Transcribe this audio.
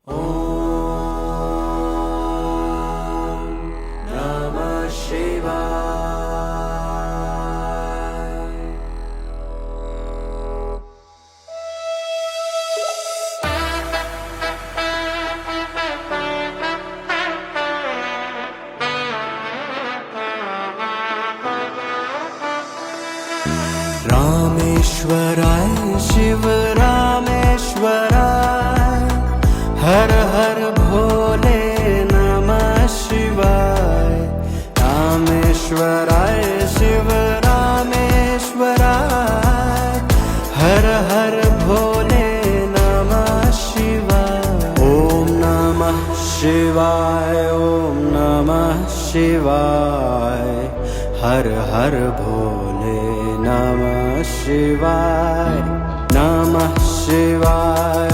Namah Shivaya. रामेश्वराय Shiva रामेश्वराय, हर हर भोले नमः शिवाय। रामेश्वराय शिव रामेश्वराय, हर हर भोले नमः शिवाय। ओम नमः शिवाय, ओम नमः शिवाय, हर हर भोले नमः शिवाय। नमः शिवाय,